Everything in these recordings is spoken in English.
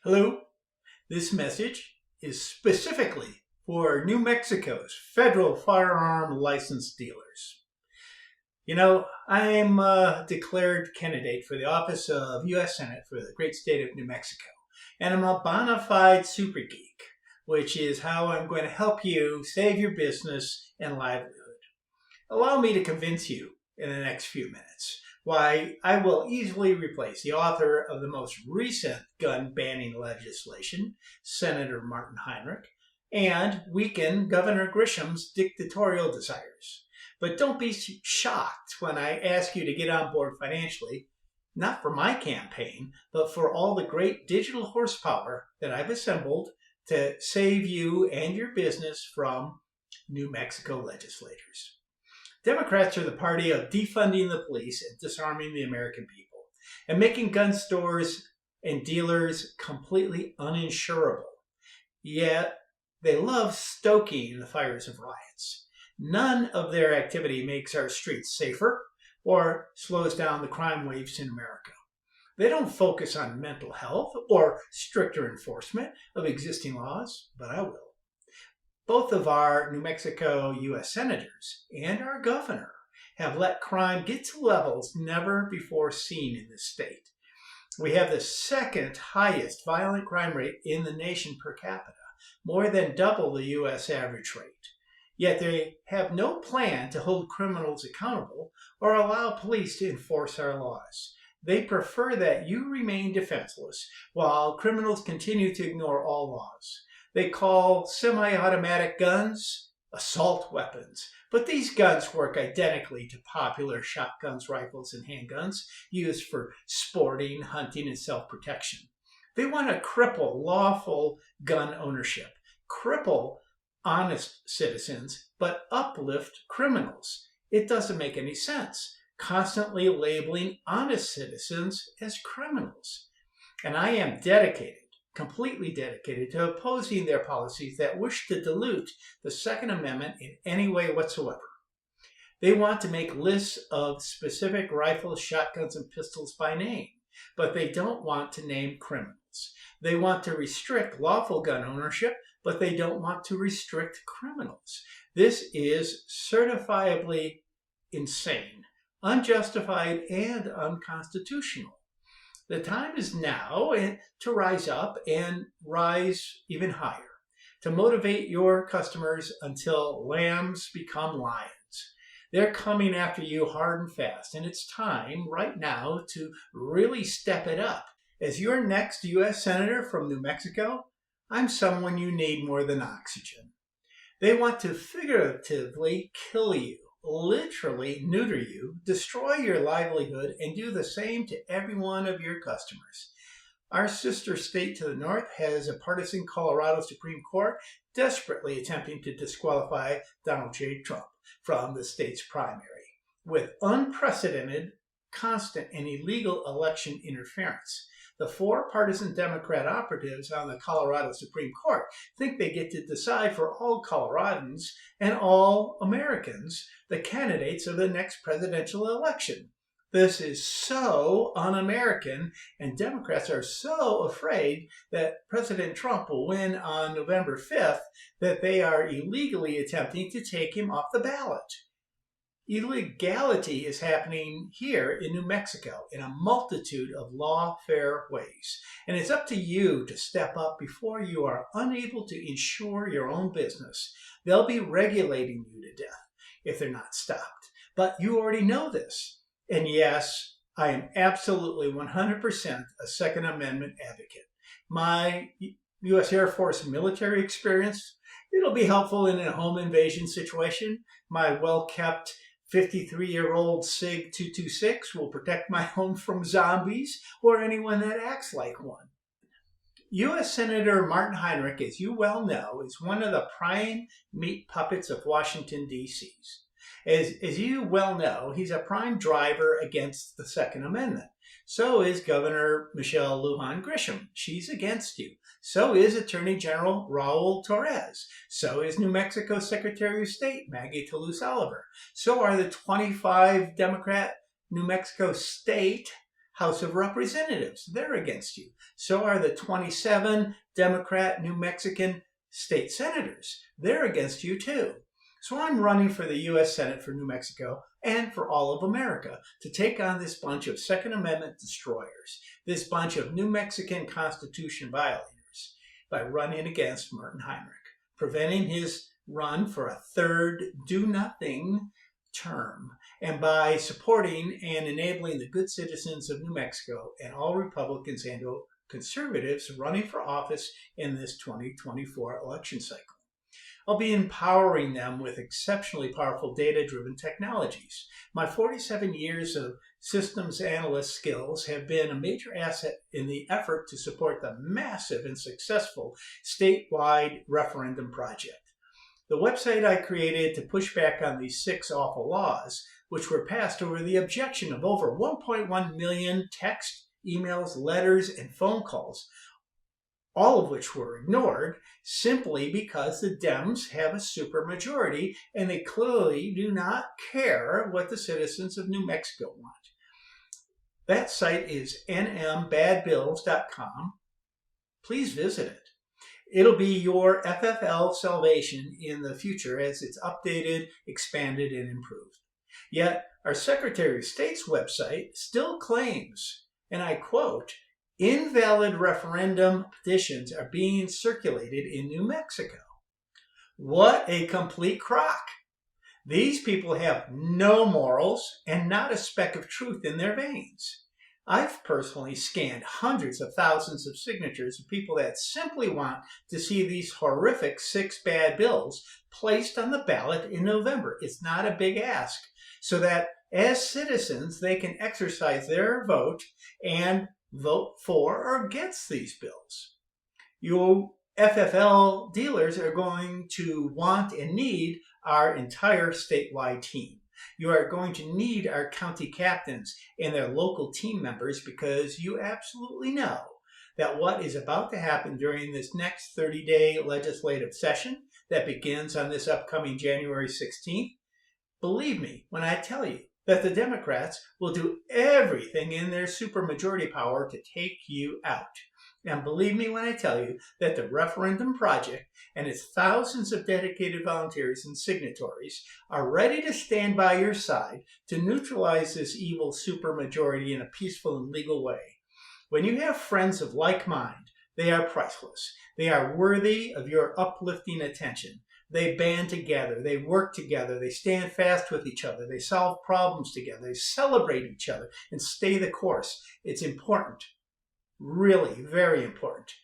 Hello, this message is specifically for New Mexico's federal firearm license dealers. I'm a declared candidate for the office of U.S. Senate for the great state of New Mexico, and I'm a bona fide super geek, which is how I'm going to help you save your business and livelihood. Allow me to convince you in the next few minutes why I will easily replace the author of the most recent gun banning legislation, Senator Martin Heinrich, and weaken Governor Grisham's dictatorial desires. But don't be shocked when I ask you to get on board financially, not for my campaign, but for all the great digital horsepower that I've assembled to save you and your business from New Mexico legislators. Democrats are the party of defunding the police and disarming the American people, and making gun stores and dealers completely uninsurable. Yet, they love stoking the fires of riots. None of their activity makes our streets safer or slows down the crime waves in America. They don't focus on mental health or stricter enforcement of existing laws, but I will. Both of our New Mexico U.S. senators and our governor have let crime get to levels never before seen in this state. We have the second highest violent crime rate in the nation per capita, more than double the U.S. average rate. Yet they have no plan to hold criminals accountable or allow police to enforce our laws. They prefer that you remain defenseless while criminals continue to ignore all laws. They call semi-automatic guns assault weapons, but these guns work identically to popular shotguns, rifles, and handguns used for sporting, hunting, and self-protection. They want to cripple lawful gun ownership, cripple honest citizens, but uplift criminals. It doesn't make any sense, constantly labeling honest citizens as criminals. And I am completely dedicated to opposing their policies that wish to dilute the Second Amendment in any way whatsoever. They want to make lists of specific rifles, shotguns, and pistols by name, but they don't want to name criminals. They want to restrict lawful gun ownership, but they don't want to restrict criminals. This is certifiably insane, unjustified, and unconstitutional. The time is now to rise up and rise even higher, to motivate your customers until lambs become lions. They're coming after you hard and fast, and it's time right now to really step it up. As your next U.S. Senator from New Mexico, I'm someone you need more than oxygen. They want to figuratively kill you, literally neuter you, destroy your livelihood, and do the same to every one of your customers. Our sister state to the north has a partisan Colorado Supreme Court desperately attempting to disqualify Donald J. Trump from the state's primary, with unprecedented, constant, and illegal election interference. The four partisan Democrat operatives on the Colorado Supreme Court think they get to decide for all Coloradans and all Americans the candidates of the next presidential election. This is so un-American, and Democrats are so afraid that President Trump will win on November 5th that they are illegally attempting to take him off the ballot. Illegality is happening here in New Mexico in a multitude of lawfare ways. And it's up to you to step up before you are unable to insure your own business. They'll be regulating you to death if they're not stopped. But you already know this. And yes, I am absolutely 100% a Second Amendment advocate. My U.S. Air Force military experience, it'll be helpful in a home invasion situation. My well-kept 53-year-old SIG 226 will protect my home from zombies or anyone that acts like one. U.S. Senator Martin Heinrich, as you well know, is one of the prime meat puppets of Washington, D.C. As you well know, he's a prime driver against the Second Amendment. So is Governor Michelle Lujan Grisham. She's against you. So is Attorney General Raul Torres. So is New Mexico Secretary of State Maggie Toulouse-Oliver. So are the 25 Democrat New Mexico State House of Representatives. They're against you. So are the 27 Democrat New Mexican state senators. They're against you too. So I'm running for the U.S. Senate for New Mexico and for all of America to take on this bunch of Second Amendment destroyers, this bunch of New Mexican Constitution violators, by running against Martin Heinrich, preventing his run for a third do-nothing term, and by supporting and enabling the good citizens of New Mexico and all Republicans and conservatives running for office in this 2024 election cycle. I'll be empowering them with exceptionally powerful data-driven technologies. My 47 years of systems analyst skills have been a major asset in the effort to support the massive and successful statewide referendum project. The website I created to push back on these 6 awful laws, which were passed over the objection of over 1.1 million text, emails, letters, and phone calls, all of which were ignored simply because the Dems have a supermajority and they clearly do not care what the citizens of New Mexico want. That site is nmbadbills.com. Please visit it. It'll be your FFL salvation in the future as it's updated, expanded, and improved. Yet, our Secretary of State's website still claims, and I quote, "Invalid referendum petitions are being circulated in New Mexico." What a complete crock. These people have no morals and not a speck of truth in their veins. I've personally scanned hundreds of thousands of signatures of people that simply want to see these horrific 6 bad bills placed on the ballot in November. It's not a big ask, so that as citizens they can exercise their vote and vote for or against these bills. You FFL dealers are going to want and need our entire statewide team. You are going to need our county captains and their local team members, because you absolutely know that what is about to happen during this next 30-day legislative session that begins on this upcoming January 16th, believe me when I tell you that the Democrats will do everything in their supermajority power to take you out. And believe me when I tell you that the Referendum Project and its thousands of dedicated volunteers and signatories are ready to stand by your side to neutralize this evil supermajority in a peaceful and legal way. When you have friends of like mind, they are priceless. They are worthy of your uplifting attention. They band together, they work together, they stand fast with each other, they solve problems together, they celebrate each other and stay the course. It's important. Really, very important.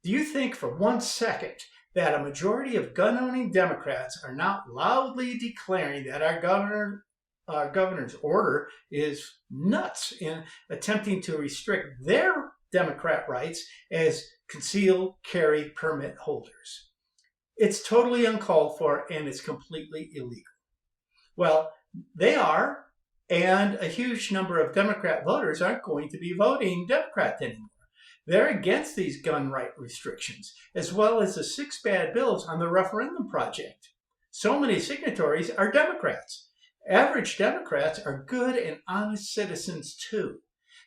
Do you think for 1 second that a majority of gun-owning Democrats are not loudly declaring that our governor's order is nuts in attempting to restrict their Democrat rights as concealed carry permit holders? It's totally uncalled for and it's completely illegal. Well, they are. And a huge number of Democrat voters aren't going to be voting Democrat anymore. They're against these gun right restrictions, as well as the 6 bad bills on the Referendum Project. So many signatories are Democrats. Average Democrats are good and honest citizens too.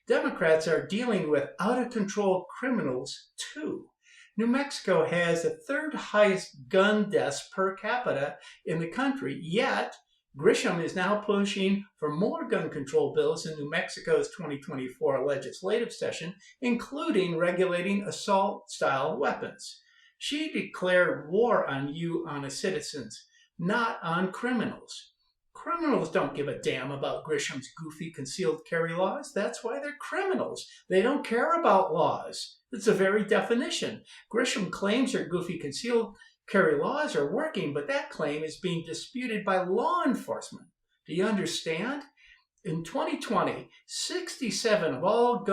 Democrats are dealing with out-of-control criminals too. New Mexico has the 3rd highest gun deaths per capita in the country, yet Grisham is now pushing for more gun control bills in New Mexico's 2024 legislative session, including regulating assault-style weapons. She declared war on you honest citizens, not on criminals. Criminals don't give a damn about Grisham's goofy concealed carry laws. That's why they're criminals. They don't care about laws. It's the very definition. Grisham claims her goofy concealed carry laws are working, but that claim is being disputed by law enforcement. Do you understand? In 2020, 67 of all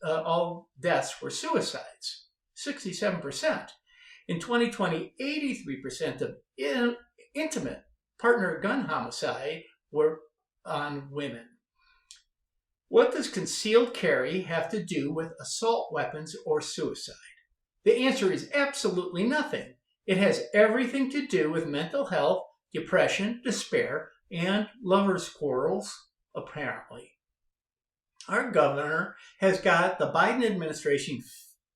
all deaths were suicides. 67%. In 2020, 83% of intimate partner gun homicide were on women. What does concealed carry have to do with assault weapons or suicide? The answer is absolutely nothing. It has everything to do with mental health, depression, despair, and lovers' quarrels, apparently. Our governor has got the Biden administration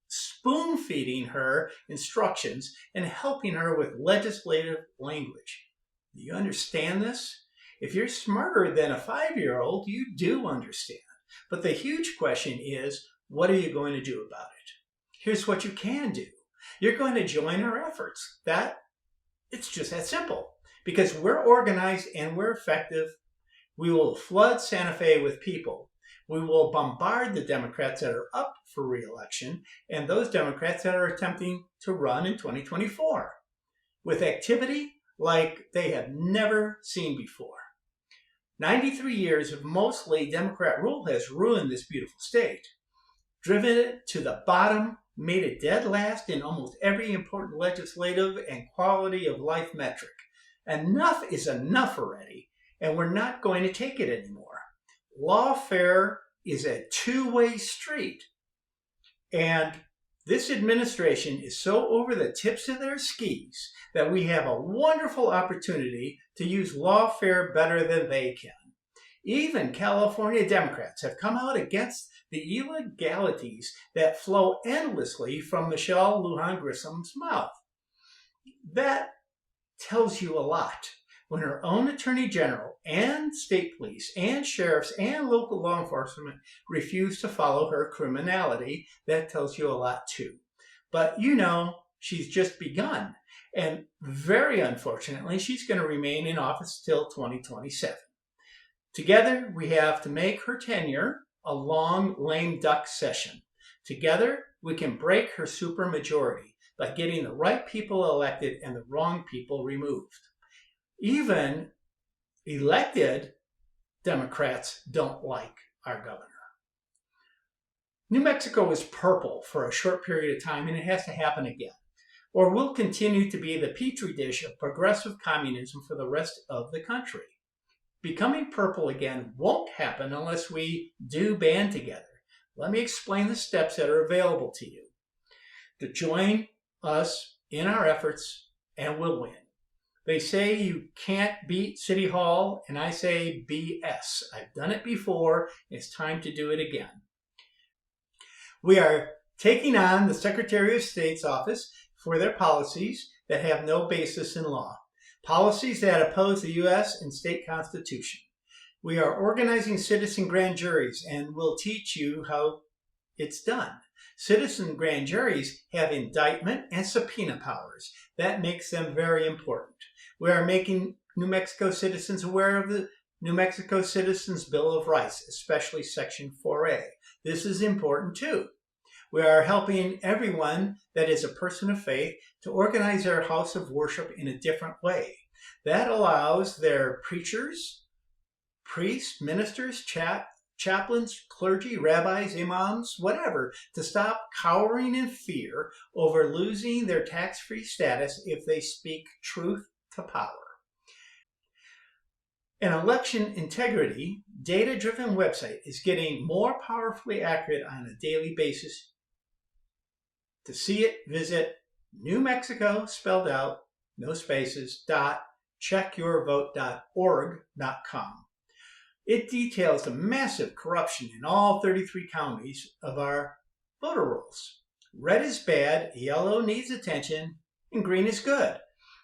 spoon feeding her instructions and helping her with legislative language. Do you understand this? If you're smarter than a 5-year-old, you do understand. But the huge question is, what are you going to do about it? Here's what you can do. You're going to join our efforts. It's just that simple. Because we're organized and we're effective, we will flood Santa Fe with people. We will bombard the Democrats that are up for re-election and those Democrats that are attempting to run in 2024 with activity like they have never seen before. 93 years of mostly Democrat rule has ruined this beautiful state, driven it to the bottom, made it dead last in almost every important legislative and quality of life metric. Enough is enough already, and we're not going to take it anymore. Lawfare is a two-way street, and this administration is so over the tips of their skis that we have a wonderful opportunity to use lawfare better than they can. Even California Democrats have come out against the illegalities that flow endlessly from Michelle Lujan Grissom's mouth. That tells you a lot. When her own attorney general and state police and sheriffs and local law enforcement refuse to follow her criminality, that tells you a lot too. But you know, she's just begun. And very unfortunately, she's going to remain in office till 2027. Together, we have to make her tenure a long lame duck session. Together, we can break her supermajority by getting the right people elected and the wrong people removed. Even elected Democrats don't like our governor. New Mexico is purple for a short period of time, and it has to happen again, or we'll continue to be the petri dish of progressive communism for the rest of the country. Becoming purple again won't happen unless we do band together. Let me explain the steps that are available to you to join us in our efforts, and we'll win. They say you can't beat City Hall, and I say BS. I've done it before. It's time to do it again. We are taking on the Secretary of State's office for their policies that have no basis in law, policies that oppose the U.S. and state constitution. We are organizing citizen grand juries, and we'll teach you how it's done. Citizen grand juries have indictment and subpoena powers. That makes them very important. We are making New Mexico citizens aware of the New Mexico Citizens Bill of Rights, especially Section 4A. This is important too. We are helping everyone that is a person of faith to organize their house of worship in a different way. That allows their preachers, priests, ministers, chaplains, clergy, rabbis, imams, whatever, to stop cowering in fear over losing their tax-free status if they speak truth to power. An election integrity, data-driven website is getting more powerfully accurate on a daily basis. To see it, visit New Mexico, spelled out, no spaces, .checkyourvote.org.com. It details the massive corruption in all 33 counties of our voter rolls. Red is bad, yellow needs attention, and green is good.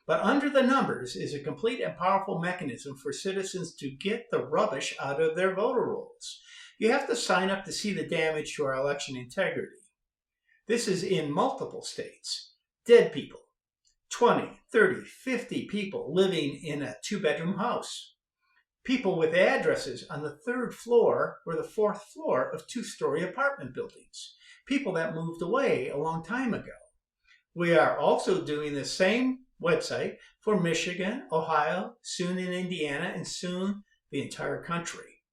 But under the numbers is a complete and powerful mechanism for citizens to get the rubbish out of their voter rolls. You have to sign up to see the damage to our election integrity. This is in multiple states. Dead people, 20, 30, 50 people living in a 2-bedroom house. People with addresses on the 3rd floor or the 4th floor of 2-story apartment buildings. People that moved away a long time ago. We are also doing the same website for Michigan, Ohio, soon in Indiana, and soon the entire country.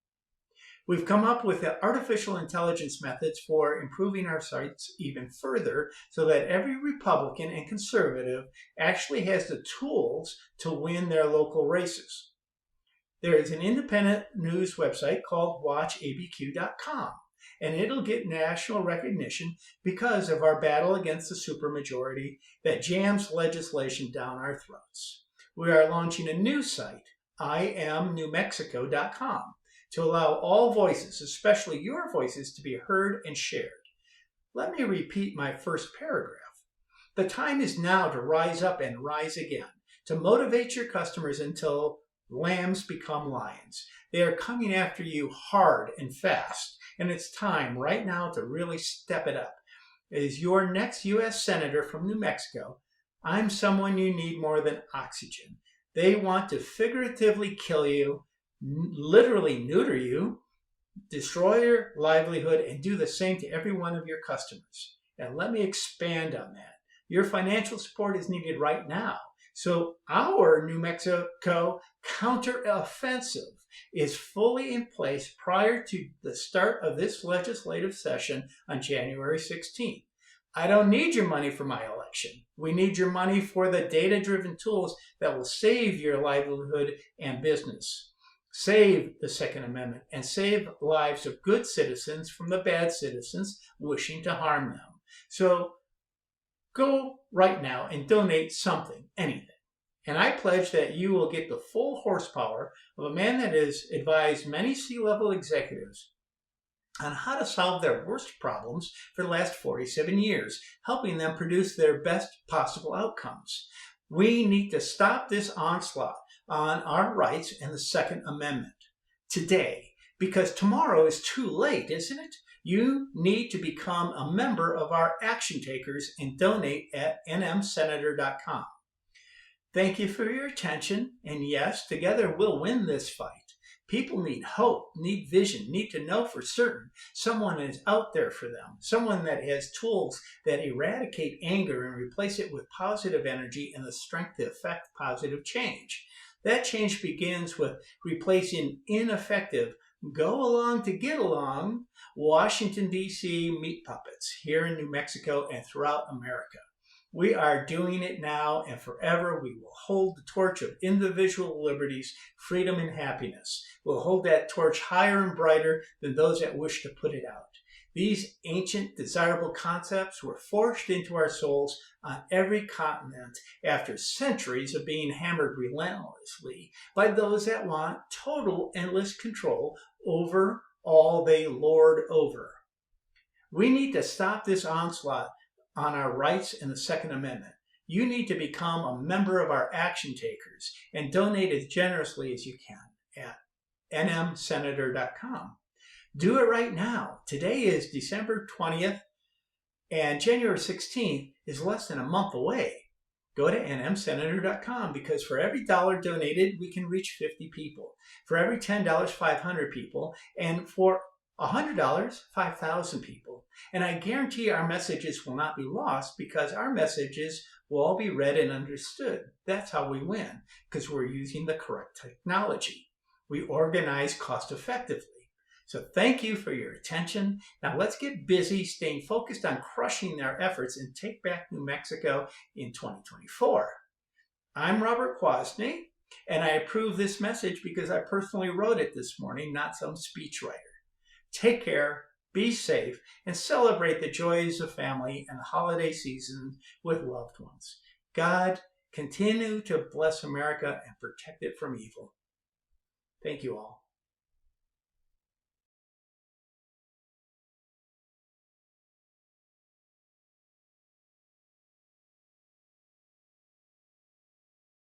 We've come up with the artificial intelligence methods for improving our sites even further so that every Republican and conservative actually has the tools to win their local races. There is an independent news website called watchabq.com, and it'll get national recognition because of our battle against the supermajority that jams legislation down our throats. We are launching a new site, IamNewMexico.com, to allow all voices, especially your voices, to be heard and shared. Let me repeat my first paragraph. The time is now to rise up and rise again, to motivate your customers until lambs become lions. They are coming after you hard and fast, and it's time right now to really step it up. As your next U.S. Senator from New Mexico, I'm someone you need more than oxygen. They want to figuratively kill you, literally neuter you, destroy your livelihood, and do the same to every one of your customers. And let me expand on that. Your financial support is needed right now. So our New Mexico counteroffensive is fully in place prior to the start of this legislative session on January 16th. I don't need your money for my election. We need your money for the data-driven tools that will save your livelihood and business, save the Second Amendment, and save lives of good citizens from the bad citizens wishing to harm them. So go right now and donate something, anything. And I pledge that you will get the full horsepower of a man that has advised many C-level executives on how to solve their worst problems for the last 47 years, helping them produce their best possible outcomes. We need to stop this onslaught on our rights and the Second Amendment today, because tomorrow is too late, isn't it? You need to become a member of our action takers and donate at nmsenator.com. Thank you for your attention, and yes, together we'll win this fight. People need hope, need vision, need to know for certain someone is out there for them, someone that has tools that eradicate anger and replace it with positive energy and the strength to effect positive change. That change begins with replacing ineffective, go along to get along, Washington, D.C. meat puppets here in New Mexico and throughout America. We are doing it now, and forever we will hold the torch of individual liberties, freedom, and happiness. We'll hold that torch higher and brighter than those that wish to put it out. These ancient, desirable concepts were forged into our souls on every continent after centuries of being hammered relentlessly by those that want total, endless control over all they lord over. We need to stop this onslaught on our rights and the Second Amendment. You need to become a member of our action takers and donate as generously as you can at nmsenator.com. Do it right now. Today is December 20th, and January 16th is less than a month away. Go to nmsenator.com, because for every $1 donated, we can reach 50 people. For every $10, 500 people. And for $100, 5,000 people. And I guarantee our messages will not be lost, because our messages will all be read and understood. That's how we win, because we're using the correct technology. We organize cost effectively. So thank you for your attention. Now let's get busy staying focused on crushing their efforts and take back New Mexico in 2024. I'm Robert Kwasny, and I approve this message because I personally wrote it this morning, not some speechwriter. Take care, be safe, and celebrate the joys of family and the holiday season with loved ones. God, continue to bless America and protect it from evil. Thank you all.